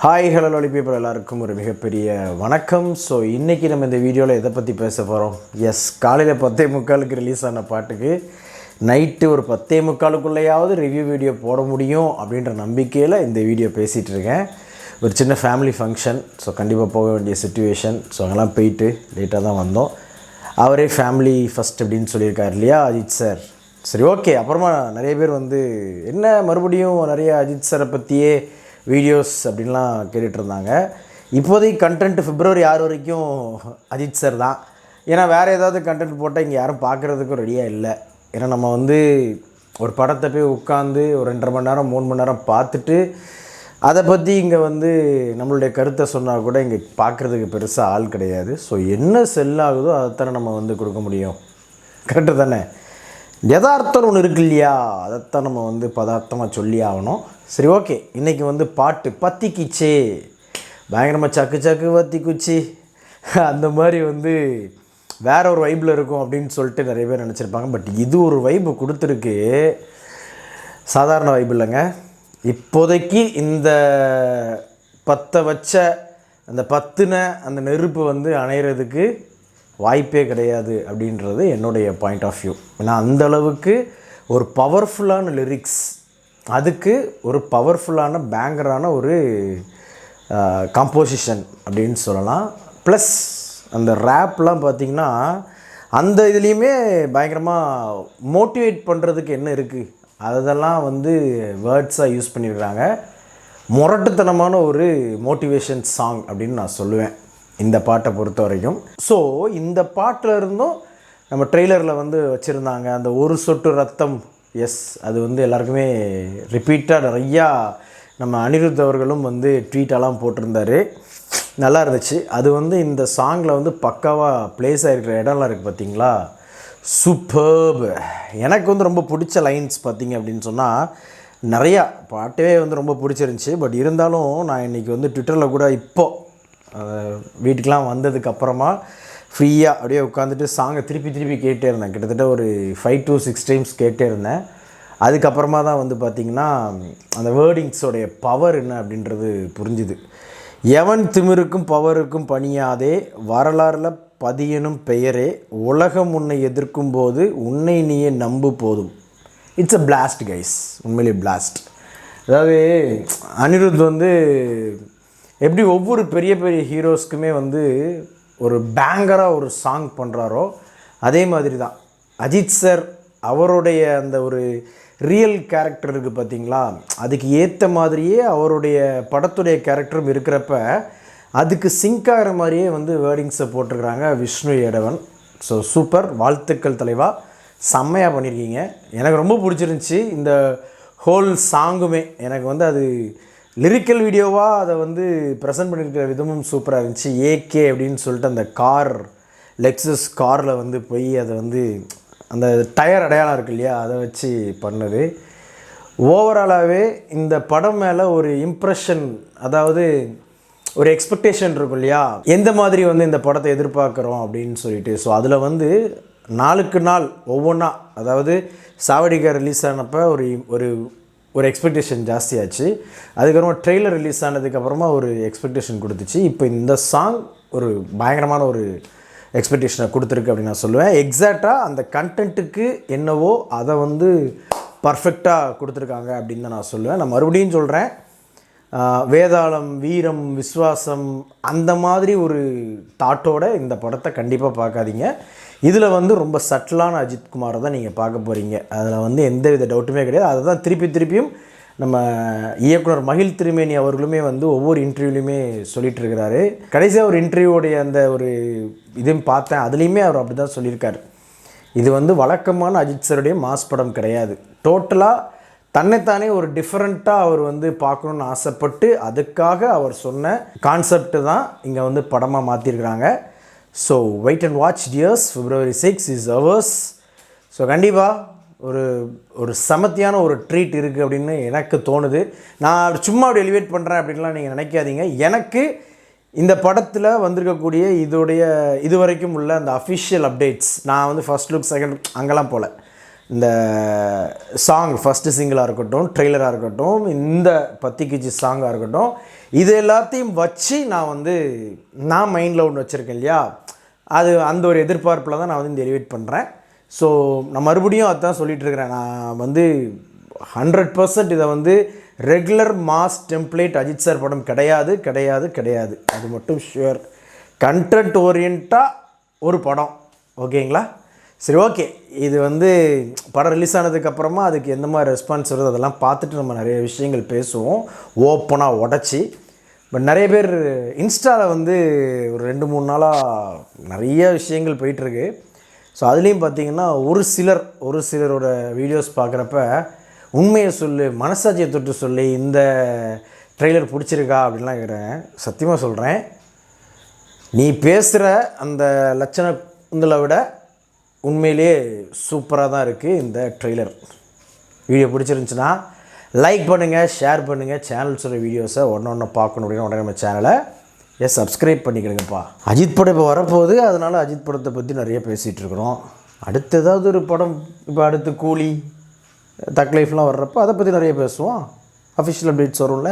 Hi hello lolly people எல்லாருக்கும் ஒரு மிகப்பெரிய வணக்கம். ஸோ இன்றைக்கி நம்ம இந்த வீடியோவில் எதை பற்றி பேச போகிறோம்? எஸ், காலையில் 10:45 ரிலீஸ் ஆன பாட்டுக்கு நைட்டு ஒரு 10:45 ரிவ்யூ வீடியோ போட முடியும் அப்படின்ற நம்பிக்கையில் இந்த வீடியோ பேசிகிட்டு இருக்கேன். ஒரு சின்ன ஃபேமிலி ஃபங்க்ஷன், ஸோ கண்டிப்பாக போக வேண்டிய சுச்சுவேஷன். ஸோ அங்கெல்லாம் போயிட்டு லேட்டாக தான் வந்தோம். அவரே ஃபேமிலி ஃபஸ்ட் அப்படின்னு சொல்லியிருக்கார் இல்லையா அஜித் சார். சரி, ஓகே. அப்புறமா நிறைய பேர் என்ன மறுபடியும் நிறைய அஜித் சாரை பற்றியே வீடியோஸ் அப்படின்லாம் கேட்டுட்ருந்தாங்க. இப்போதைக்கு கண்டென்ட் February 6 வரைக்கும் அஜித் சார் தான். ஏன்னா வேறு ஏதாவது கண்டென்ட் போட்டால் இங்கே யாரும் பார்க்குறதுக்கும் ரெடியாக இல்லை. ஏன்னா நம்ம ஒரு படத்தை போய் உட்காந்து ஒரு 2.5 மணி நேரம் 3 மணி நேரம் பார்த்துட்டு அதை பற்றி இங்கே நம்மளுடைய கருத்தை சொன்னால் கூட இங்கே பார்க்குறதுக்கு பெருசாக ஆள் கிடையாது. ஸோ என்ன செல் ஆகுதோ அதைத்தானே நம்ம கொடுக்க முடியும். கரெக்டு தானே? யதார்த்தம் ஒன்று இருக்கு இல்லையா, அதைத்தான் நம்ம பதார்த்தமாக சொல்லி ஆகணும். சரி, ஓகே. இன்றைக்கி பாட்டு பத்திக்குச்சே, பயங்கரமாக சக்கு வத்தி குச்சி அந்த மாதிரி வேற ஒரு வைப்பில் இருக்கும் அப்படின்னு சொல்லிட்டு நிறைய பேர் நினச்சிருப்பாங்க. பட் இது ஒரு வைப்பு கொடுத்துருக்கு, சாதாரண வைப்பு இல்லைங்க. இப்போதைக்கு இந்த பற்ற வச்ச அந்த அந்த நெருப்பு அணையிறதுக்கு வாய்ப்பே கிடையாது அப்படின்றது என்னுடைய பாயிண்ட் ஆஃப் வியூ. ஏன்னா அந்தளவுக்கு ஒரு பவர்ஃபுல்லான லிரிக்ஸ், அதுக்கு ஒரு பவர்ஃபுல்லான பேங்கரான ஒரு காம்போசிஷன் அப்படின்னு சொல்லலாம். ப்ளஸ் அந்த ரேப்லாம் பார்த்திங்கன்னா அந்த இதுலேயுமே பயங்கரமாக மோட்டிவேட் பண்ணுறதுக்கு என்ன இருக்குது அதெல்லாம் வேர்ட்ஸாக யூஸ் பண்ணியிருக்காங்க. முரட்டுத்தனமான ஒரு மோட்டிவேஷன் சாங் அப்படின்னு நான் சொல்லுவேன் இந்த பாட்டை பொறுத்த வரைக்கும். ஸோ இந்த பாட்டில் இருந்தும் நம்ம ட்ரெய்லரில் வச்சுருந்தாங்க அந்த ஒரு சொட்டு ரத்தம். எஸ், அது எல்லாருக்குமே ரிப்பீட்டாக நிறையா நம்ம அனிருத் அவர்களும் ட்வீட்டெல்லாம் போட்டிருந்தார். நல்லா இருந்துச்சு. அது இந்த சாங்கில் பக்காவாக ப்ளேஸ் ஆகிருக்கிற இடம்லாம் இருக்குது பார்த்திங்களா, சூப்பர்ப். எனக்கு ரொம்ப பிடிச்ச லைன்ஸ் பார்த்திங்க அப்படின்னு சொன்னால் நிறையா பாட்டே ரொம்ப பிடிச்சிருந்துச்சி. பட் இருந்தாலும் நான் இன்றைக்கி ட்விட்டரில் கூட இப்போது வீட்டுக்கெலாம் வந்ததுக்கப்புறமா ஃப்ரீயாக அப்படியே உட்காந்துட்டு சாங்கை திருப்பி கேட்டே இருந்தேன். கிட்டத்தட்ட ஒரு 5 to 6 டைம்ஸ் கேட்டே இருந்தேன். அதுக்கப்புறமா தான் பார்த்திங்கன்னா அந்த வேர்டிங்ஸோடைய பவர் என்ன அப்படின்றது புரிஞ்சுது. எவன் திமிருக்கும் பவருக்கும் பணியாதே, வரலாறில் பதியனும் பெயரே, உலகம் உன்னை எதிர்க்கும் போது உன்னை நீயே நம்பு போதும். இட்ஸ் அ பிளாஸ்ட் கைஸ், உண்மையிலே பிளாஸ்ட். அதாவது அனிருத் எப்படி ஒவ்வொரு பெரிய ஹீரோஸ்க்குமே ஒரு பேங்கராக ஒரு சாங் பண்ணுறாரோ அதே மாதிரி தான் அஜித் சார் அவருடைய அந்த ஒரு ரியல் கேரக்டர் இருக்குது பார்த்திங்களா, அதுக்கு ஏற்ற மாதிரியே அவருடைய படத்துடைய கேரக்டரும் இருக்கிறப்ப அதுக்கு சிங்க் ஆகிற மாதிரியே வேர்டிங்ஸை போட்டிருக்கிறாங்க விஷ்ணு ஏடவன். ஸோ சூப்பர், வாழ்த்துக்கள் தலைவா, செம்மையாக பண்ணியிருக்கீங்க. எனக்கு ரொம்ப பிடிச்சிருந்துச்சி இந்த ஹோல் சாங்குமே. எனக்கு அது லிரிக்கல் வீடியோவாக அதை ப்ரெசென்ட் பண்ணியிருக்கிற விதமும் சூப்பராக இருந்துச்சு. ஏகே அப்படின்னு சொல்லிட்டு அந்த கார், லெக்ஸஸ் காரில் போய் அதை அந்த டயர் அடையாளம் இருக்கு இல்லையா, அதை வச்சு பண்ணது. ஓவராலாகவே இந்த படம் மேலே ஒரு இம்ப்ரெஷன், அதாவது ஒரு எக்ஸ்பெக்டேஷன் இருக்கும் இல்லையா, எந்த மாதிரி இந்த படத்தை எதிர்பார்க்குறோம் அப்படின்னு சொல்லிட்டு. ஸோ அதில் நாளுக்கு நாள் ஒவ்வொன்றா, அதாவது சாவடிக்கா ரிலீஸ் ஆனப்போ ஒரு எக்ஸ்பெக்டேஷன் ஜாஸ்தியாச்சு. அதுக்கப்புறமா ட்ரெய்லர் ரிலீஸ் ஆனதுக்கப்புறமா ஒரு எக்ஸ்பெக்டேஷன் கொடுத்துச்சு. இப்போ இந்த சாங் ஒரு பயங்கரமான ஒரு எக்ஸ்பெக்டேஷனை கொடுத்துருக்கு அப்படின்னு நான் சொல்லுவேன். எக்ஸாக்டாக அந்த கண்டென்ட்டுக்கு என்னவோ அதை பர்ஃபெக்டாக கொடுத்துருக்காங்க அப்படின்னு தான் நான் சொல்லுவேன். நான் மறுபடியும் சொல்கிறேன், வேதாளம், வீரம், விஸ்வாசம் அந்த மாதிரி ஒரு தாட்டோட இந்த படத்தை கண்டிப்பாக பார்க்காதீங்க. இதில் ரொம்ப சட்டிலான அஜித்குமாரை தான் நீங்கள் பார்க்க போகிறீங்க. அதில் எந்த வித டவுட்டுமே கிடையாது. அதை தான் திருப்பியும் நம்ம இயக்குனர் மகிழ் திருமேனி அவர்களுமே ஒவ்வொரு இன்டர்வியூலையுமே சொல்லிகிட்டு இருக்கிறாரு. கடைசியாக ஒரு இன்டர்வியூடைய அந்த ஒரு இதையும் பார்த்தேன், அதுலேயுமே அவர் அப்படி தான் சொல்லியிருக்கார். இது வழக்கமான அஜித் சாருடைய மாஸ் படம் கிடையாது. டோட்டலாக தன்னைத்தானே ஒரு டிஃப்ரெண்ட்டாக அவர் பார்க்கணுன்னு ஆசைப்பட்டு அதுக்காக அவர் சொன்ன கான்செப்ட் தான் இங்கே படமாக மாற்றிருக்கிறாங்க. So wait and watch dears, February 6 is ours. So கண்டிப்பாக ஒரு சமத்தியான ஒரு ட்ரீட் இருக்குது அப்படின்னு எனக்கு தோணுது. நான் சும்மா அப்படி எலிவேட் பண்ணுறேன் அப்படின்லாம் நீங்கள் நினைக்காதீங்க. எனக்கு இந்த படத்தில் வந்திருக்கக்கூடிய இதுவரைக்கும் உள்ள அந்த அஃபிஷியல் அப்டேட்ஸ், நான் ஃபர்ஸ்ட் லுக் செகண்ட் அங்கெல்லாம் போகல, இந்த சாங் ஃபஸ்ட்டு சிங்கிளாக இருக்கட்டும், ட்ரெய்லராக இருக்கட்டும், இந்த பத்திக்கிச்சி சாங்காக இருக்கட்டும், இது எல்லாத்தையும் வச்சு நான் மைண்டில் ஒன்று வச்சுருக்கேன் இல்லையா, அது அந்த ஒரு எதிர்பார்ப்பில் தான் நான் வந்து இந்த எலிவேட் பண்ணுறேன். ஸோ நான் மறுபடியும் அதுதான் சொல்லிகிட்ருக்கிறேன். நான் 100% இதை regular mass template Ajith sir படம் கிடையாது கிடையாது கிடையாது. அது மட்டும் ஷுவர். கண்டென்ட் ஓரியண்ட்டாக ஒரு படம். ஓகேங்களா? சரி, ஓகே. இது படம் ரிலீஸ் ஆனதுக்கப்புறமா அதுக்கு எந்த மாதிரி ரெஸ்பான்ஸ் வருது அதெல்லாம் பார்த்துட்டு நம்ம நிறைய விஷயங்கள் பேசுவோம், ஓப்பனாக உடச்சி. பட் நிறைய பேர் இன்ஸ்டாவில் ஒரு 2-3 நாளாக நிறைய விஷயங்கள் போயிட்டுருக்கு. ஸோ அதுலேயும் பார்த்திங்கன்னா ஒரு சிலரோட வீடியோஸ் பார்க்குறப்ப, உண்மையை சொல்லு, மனசாட்சியை தொட்டு சொல்லி, இந்த ட்ரெய்லர் பிடிச்சிருக்கா அப்படின்லாம் கேட்குறேன். சத்தியமாக சொல்கிறேன், நீ பேசுகிற அந்த லட்சணங்களை விட உண்மையிலேயே சூப்பராக தான் இருக்குது இந்த ட்ரெய்லர். வீடியோ பிடிச்சிருந்துச்சுன்னா லைக் பண்ணுங்கள், ஷேர் பண்ணுங்கள். சேனல்ஸோட வீடியோஸை ஒன்று பார்க்கணும் அப்படின்னா உடனே நம்ம சேனலை சப்ஸ்கிரைப் பண்ணிக்கிறேங்கப்பா. அஜித் படம் இப்போ வரப்போகுது, அதனால் அஜித் படத்தை பற்றி நிறைய பேசிகிட்டு இருக்கிறோம். அடுத்து ஏதாவது ஒரு படம், இப்போ அடுத்து கூலி, தக் லைஃப்லாம் வர்றப்போ அதை பற்றி நிறைய பேசுவோம். அஃபிஷியல் அப்டேட்ஸ் வரும்ல.